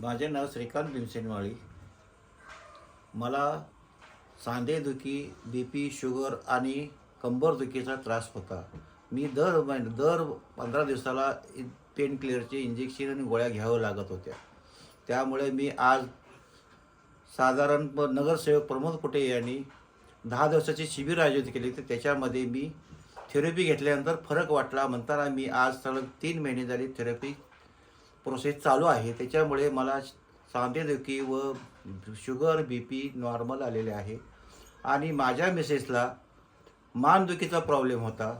माझे नाव श्रीकांत भीमसेनवाळी. मला सांधेदुखी, BP, sugar आणि कंबरदुखीचा त्रास होता. मी दर 15 दिवसाला पेन क्लिअरचे इंजेक्शन आणि गोळ्या घ्याव्या लागत होत्या. त्यामुळे मी आज साधारण नगरसेवक प्रमोद कुटे यांनी 10 दिवसाची शिबिर आयोजित केली. तर त्याच्यामध्ये मी थेरपी घेतल्यानंतर फरक वाटला. म्हणताना मी आज सलग 3 महिने झाली थेरपी प्रोसेस चालू आहे. त्याच्यामुळे मला सांधेदुखी व शुगर, BP नॉर्मल आलेले आहे. आणि माझ्या मिसेसला मानदुखीचा प्रॉब्लेम होता.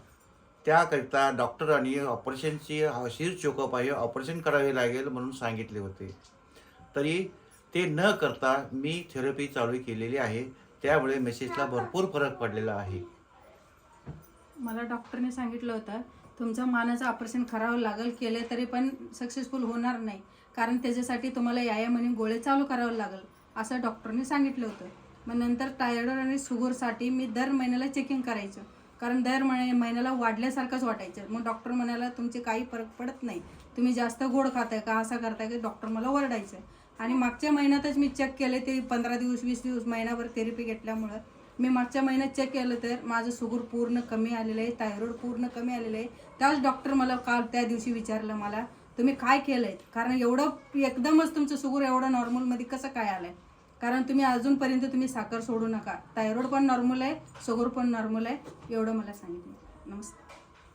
त्याकरिता डॉक्टरांनी ऑपरेशनची शिर चोकअप आहे, ऑपरेशन करावे लागेल म्हणून सांगितले होते. तरी ते न करता मी थेरपी चालू केलेली आहे. त्यामुळे मिसेसला भरपूर फरक पडलेला आहे. मला डॉक्टरने सांगितलं होतं तुमचं मानाचं ऑपरेशन करावं लागेल, केले तरी पण सक्सेसफुल होणार नाही, कारण त्याच्यासाठी तुम्हाला यायाम आणि गोळे चालू करावं लागेल असं डॉक्टरने सांगितलं होतं. मग नंतर थायरॉइड आणि शुगरसाठी मी दर महिन्याला चेकिंग करायचं, कारण दर महिन्याला वाढल्यासारखंच वाटायचं. मग डॉक्टर म्हणाला तुमचे काही फरक पडत नाही, तुम्ही जास्त गोड खाताय का, असं करताय की डॉक्टर मला ओरडायचं. आणि मागच्या महिन्यातच मी चेक केले, ते 15 दिवस 20 दिवस महिनाभर थेरपी घेतल्यामुळं मी मागच्या महिन्यात चेक केलं तर माझं शुगर पूर्ण कमी आलेलं आहे, थायरॉइड पूर्ण कमी आलेलं आहे. त्याच डॉक्टर मला काल त्या दिवशी विचारलं मला तुम्ही काय केलं आहे, कारण एवढं एकदमच तुमचं शुगर एवढं नॉर्मलमध्ये कसं काय आलं आहे, कारण तुम्ही अजूनपर्यंत तुम्ही साखर सोडू नका, थायरॉइड पण नॉर्मल आहे, शुगर पण नॉर्मल आहे, एवढं मला सांगितलं. नमस्ते.